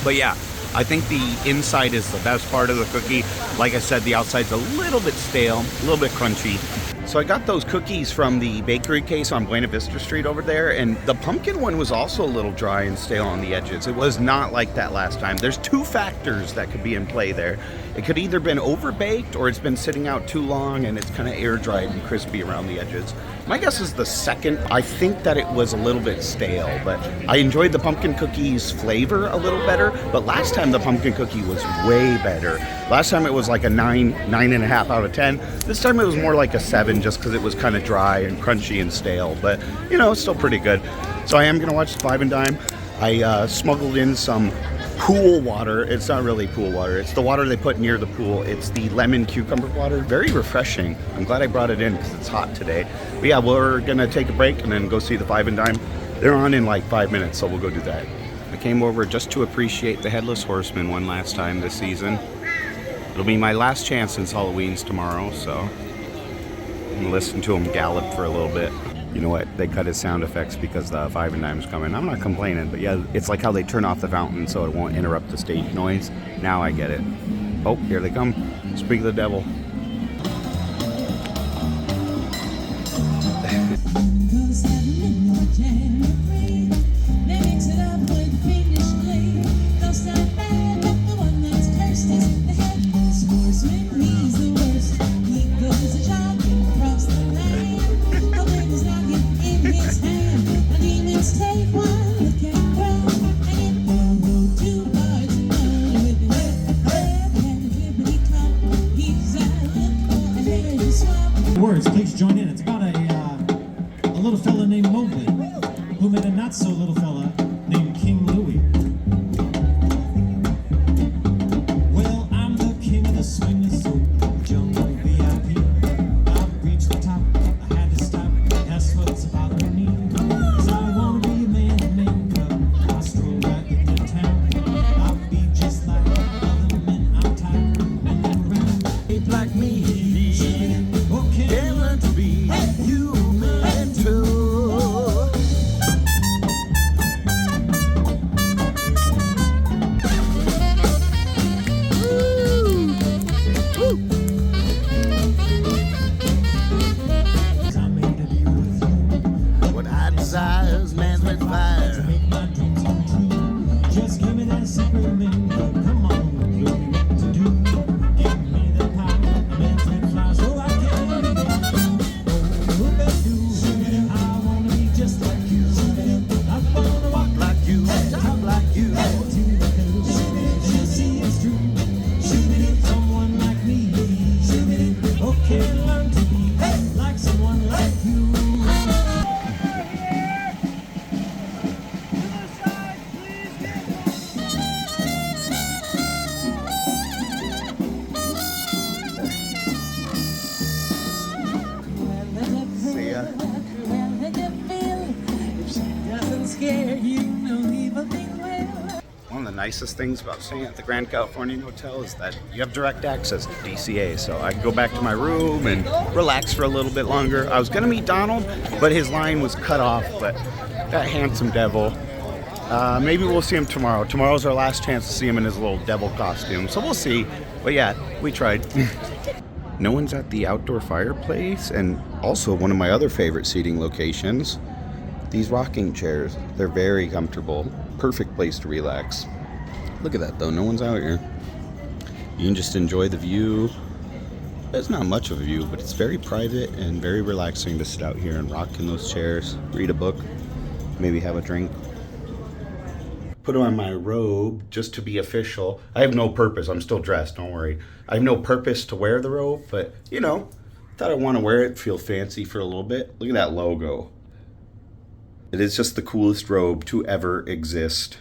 But yeah, I think the inside is the best part of the cookie. Like I said, the outside's a little bit stale, a little bit crunchy. So I got those cookies from the bakery case on Buena Vista Street over there, and the pumpkin one was also a little dry and stale on the edges. It was not like that last time. There's two factors that could be in play there. It could either been overbaked or it's been sitting out too long and it's kind of air dried and crispy around the edges. My guess is the second. I think that it was a little bit stale, but I enjoyed the pumpkin cookie's flavor a little better. But last time the pumpkin cookie was way better. Last time it was like a 9.5 out of 10. This time it was more like a 7 just because it was kind of dry and crunchy and stale. But, you know, it's still pretty good. So I am going to watch the Five and Dime. I smuggled in some pool water. It's not really pool water. It's the water they put near the pool. It's the lemon cucumber water. Very refreshing. I'm glad I brought it in because it's hot today. But yeah, we're going to take a break and then go see the Five and Dime. They're on in like 5 minutes, so we'll go do that. I came over just to appreciate the Headless Horseman one last time this season. It'll be my last chance since Halloween's tomorrow, so I'm going to listen to him gallop for a little bit. You know what? They cut his sound effects because the Five and Dime's coming. I'm not complaining, but yeah, it's like how they turn off the fountain so it won't interrupt the stage noise. Now I get it. Oh, here they come. Speak of the devil. Words, please join in. It's about a little fella named Mowgli who met a not so little fella named King Louie. Well, I'm the king of the swingers, so jungle VIP. I've reached the top, I had to stop. That's what's about me. 'Cause I wanna be a man in makeup. I stroll right into town. I'll be just like other men. I'm tired of men around. Ain't like me. Can't learn to be human too. What I desire is man's red fire. Make my dreams come true. Just give me that secret menu. Come on, show me what to do. Give me the power, a man's red fire, so I can. I wanna be just like you. I wanna walk like you, talk like you. See it's true. Someone like me. Okay, learn to be like someone like you. See ya. One of the nicest things about staying at the Grand Californian Hotel is that you have direct access to DCA, so I can go back to my room and relax for a little bit longer. I was gonna meet Donald, but his line was cut off, but that handsome devil. Maybe we'll see him tomorrow. Tomorrow's our last chance to see him in his little devil costume, so we'll see. But yeah, we tried. No one's at the outdoor fireplace, and also one of my other favorite seating locations, these rocking chairs. They're very comfortable. Perfect place to relax. Look at that though, no one's out here. You can just enjoy the view. It's not much of a view, but it's very private and very relaxing to sit out here and rock in those chairs, read a book, maybe have a drink. Put on my robe just to be official. I have no purpose. I'm still dressed, don't worry. I have no purpose to wear the robe, but you know, thought I want to wear it, feel fancy for a little bit. Look at that logo. It is just the coolest robe to ever exist.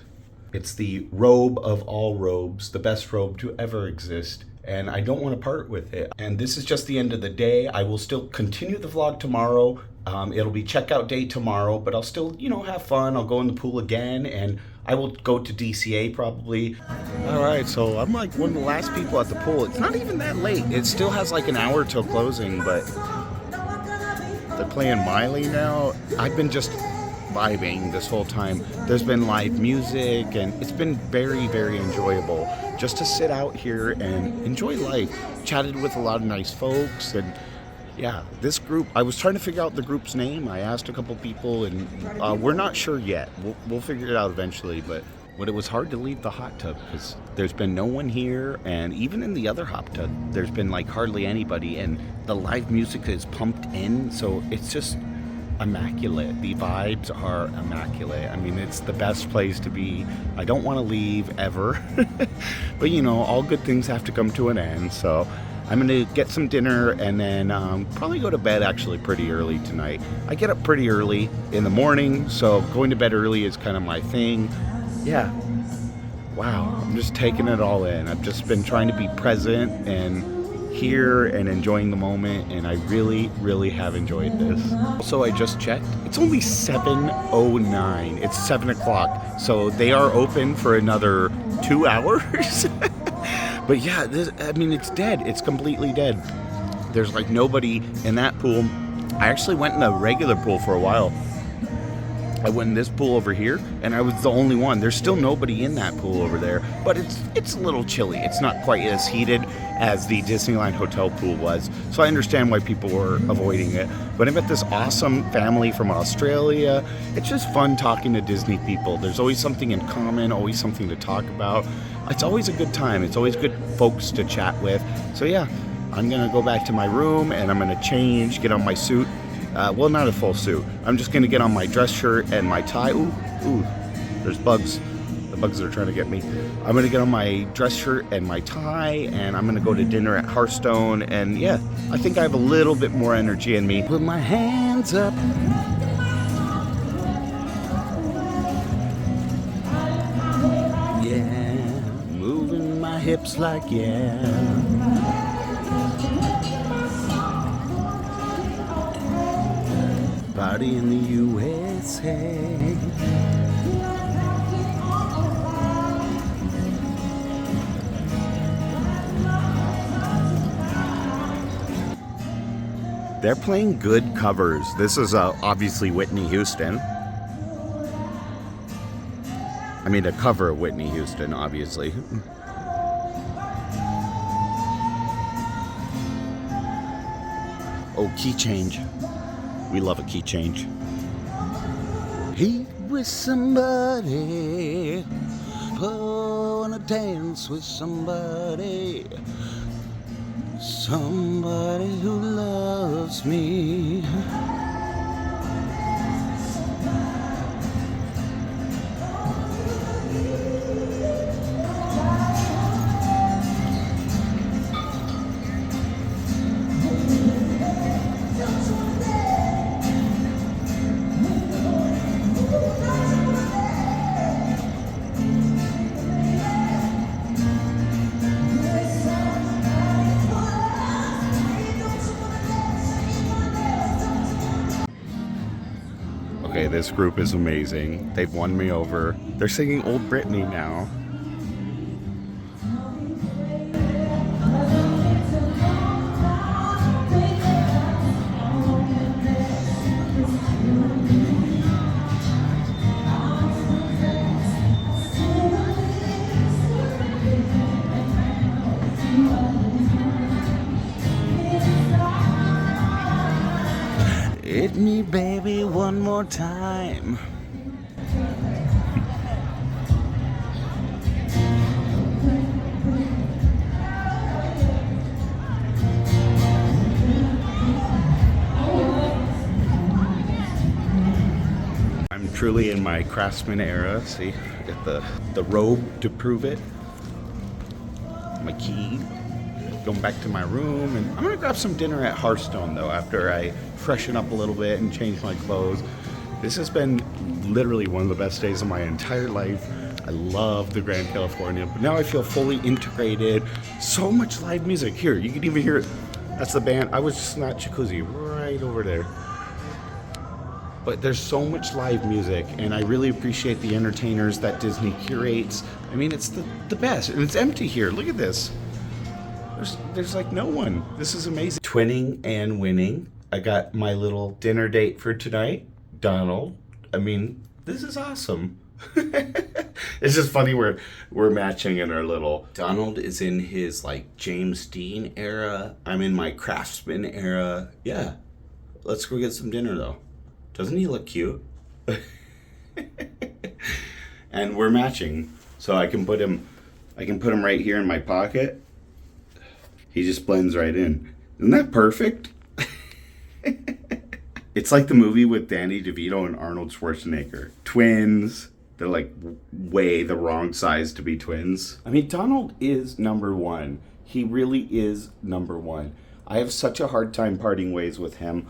It's the robe of all robes, the best robe to ever exist. And I don't want to part with it. And this is just the end of the day. I will still continue the vlog tomorrow. It'll be checkout day tomorrow, but I'll still, you know, have fun. I'll go in the pool again, and I will go to DCA probably. All right, so I'm like one of the last people at the pool. It's not even that late. It still has like an hour till closing, but they're playing Miley now. I've been just vibing this whole time. There's been live music, and it's been very, very enjoyable just to sit out here and enjoy life. Chatted with a lot of nice folks, and yeah, this group, I was trying to figure out the group's name. I asked a couple people, and we're not sure yet. We'll figure it out eventually, but it was hard to leave the hot tub because there's been no one here, and even in the other hot tub, there's been like hardly anybody, and the live music is pumped in, so it's just immaculate. The vibes are immaculate. I mean, it's the best place to be. I don't want to leave ever, but you know, all good things have to come to an end, so I'm gonna get some dinner and then probably go to bed actually pretty early tonight. I get up pretty early in the morning, so going to bed early is kind of my thing. Yeah, wow, I'm just taking it all in. I've just been trying to be present and here and enjoying the moment, and I really, really have enjoyed this. Also, I just checked. It's only 7:09. It's 7 o'clock, so they are open for another 2 hours. But yeah, I mean, it's dead. It's completely dead. There's like nobody in that pool. I actually went in a regular pool for a while. I went in this pool over here, and I was the only one. There's still nobody in that pool over there, but it's a little chilly. It's not quite as heated as the Disneyland Hotel pool was, so I understand why people were avoiding it. But I met this awesome family from Australia. It's just fun talking to Disney people. There's always something in common, always something to talk about. It's always a good time. It's always good folks to chat with. So yeah, I'm gonna go back to my room, and I'm gonna change, get on my suit. Well, not a full suit. I'm just gonna get on my dress shirt and my tie. Ooh, there's bugs. The bugs are trying to get me. I'm gonna get on my dress shirt and my tie, and I'm gonna go to dinner at Hearthstone. And yeah, I think I have a little bit more energy in me. Put my hands up. Yeah, moving my hips like yeah. Party in the USA. They're playing good covers. This is obviously Whitney Houston. I mean, a cover of Whitney Houston, obviously. Oh, key change. We love a key change. He with somebody, wanna dance with somebody, somebody who loves me. Okay, this group is amazing. They've won me over. They're singing Old Britney now. Hit me, baby, one more time. truly in my Craftsman era. See, I got the robe to prove it. My key. Going back to my room, and I'm gonna grab some dinner at Hearthstone though after I freshen up a little bit and change my clothes. This has been literally one of the best days of my entire life. I love the Grand Californian, but now I feel fully integrated. So much live music here. You can even hear it. That's the band. I was just not jacuzzi right over there. But there's so much live music, and I really appreciate the entertainers that Disney curates. I mean, it's the best, and it's empty here. Look at this. There's like no one. This is amazing. Twinning and winning. I got my little dinner date for tonight. Donald. I mean, this is awesome. It's just funny we're matching in our little. Donald is in his like James Dean era. I'm in my Craftsman era. Yeah. Let's go get some dinner though. Doesn't he look cute? And we're matching. So I can put him right here in my pocket. He just blends right in. Isn't that perfect? It's like the movie with Danny DeVito and Arnold Schwarzenegger. Twins. They're like way the wrong size to be twins. I mean, Donald is number one. He really is number one. I have such a hard time parting ways with him.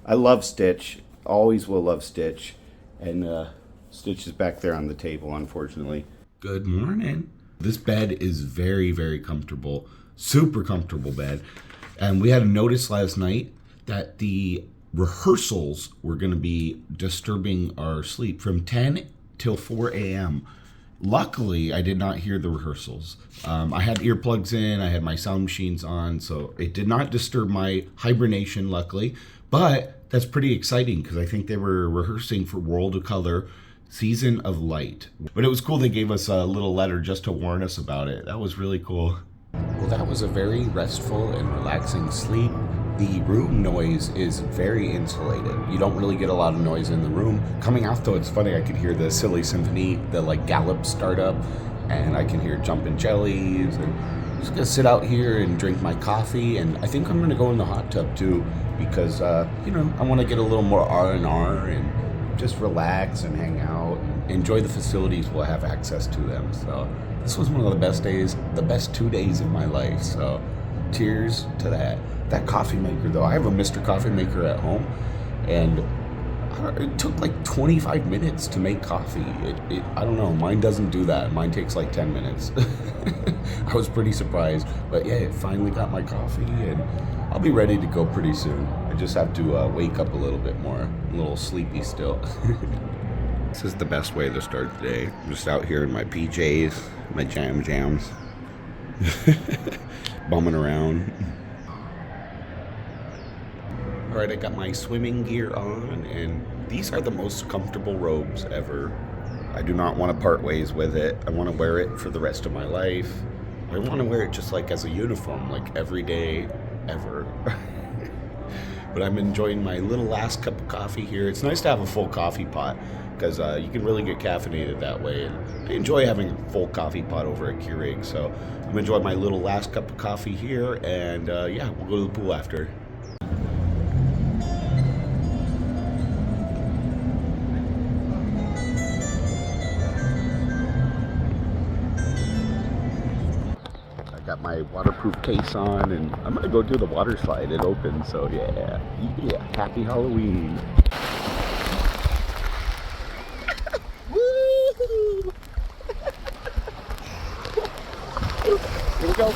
I love Stitch. Always will love Stitch. And Stitch is back there on the table, unfortunately. Good morning. This bed is very, very comfortable. Super comfortable bed. And we had a notice last night that the rehearsals were going to be disturbing our sleep from 10 till 4 a.m. Luckily, I did not hear the rehearsals. I had earplugs in, I had my sound machines on, so it did not disturb my hibernation, luckily. But that's pretty exciting because I think they were rehearsing for World of Color, Season of Light. But it was cool they gave us a little letter just to warn us about it. That was really cool. Well, that was a very restful and relaxing sleep. The room noise is very insulated. You don't really get a lot of noise in the room. Coming out though, it's funny, I could hear the Silly Symphony, the like Gallup startup, and I can hear Jumpin' Jellies, and I'm just gonna sit out here and drink my coffee, and I think I'm gonna go in the hot tub too, because you know, I wanna get a little more R&R and just relax and hang out and enjoy the facilities. We'll have access to them. So this was one of the best days, the best 2 days of my life. So cheers to that. That coffee maker though, I have a Mr. Coffee Maker at home, and it took like 25 minutes to make coffee. I don't know, mine doesn't do that. Mine takes like 10 minutes. I was pretty surprised, but yeah, it finally got my coffee, and I'll be ready to go pretty soon. I just have to wake up a little bit more. I'm a little sleepy still. This is the best way to start the day. I'm just out here in my PJs, my jams, bumming around. All right, I got my swimming gear on, and these are the most comfortable robes ever. I do not want to part ways with it. I want to wear it for the rest of my life. I want to wear it just like as a uniform, like every day, ever. But I'm enjoying my little last cup of coffee here. It's nice to have a full coffee pot because you can really get caffeinated that way. And I enjoy having a full coffee pot over at Keurig. So I'm enjoying my little last cup of coffee here, and yeah, we'll go to the pool after. Got my waterproof case on, and I'm gonna go do the water slide. It opens, so yeah. Happy Halloween. Woo! Here we go.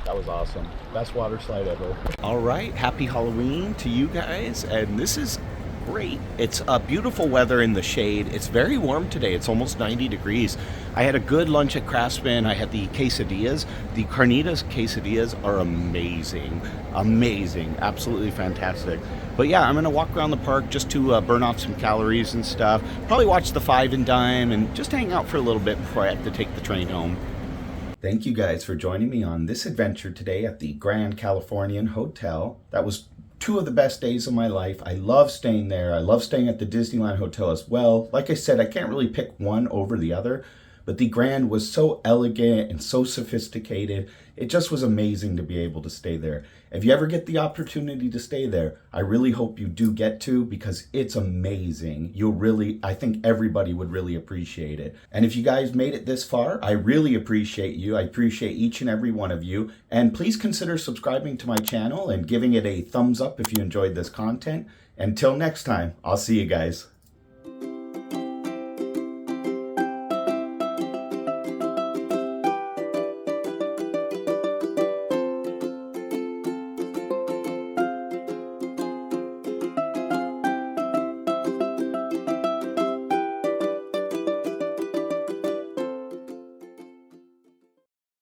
That was awesome. Best water slide ever. All right, happy Halloween to you guys, and this is great. It's beautiful weather in the shade. It's very warm today. It's almost 90 degrees. I had a good lunch at Craftsman. I had the quesadillas. The carnitas quesadillas are amazing. Amazing. Absolutely fantastic. But yeah, I'm going to walk around the park just to burn off some calories and stuff. Probably watch the Five and Dime and just hang out for a little bit before I have to take the train home. Thank you guys for joining me on this adventure today at the Grand Californian Hotel. That was 2 of the best days of my life. I love staying there. I love staying at the Disneyland Hotel as well. Like I said, I can't really pick one over the other, but the Grand was so elegant and so sophisticated. It just was amazing to be able to stay there. If you ever get the opportunity to stay there, I really hope you do get to, because it's amazing. I think everybody would really appreciate it. And if you guys made it this far, I really appreciate you. I appreciate each and every one of you. And please consider subscribing to my channel and giving it a thumbs up if you enjoyed this content. Until next time, I'll see you guys.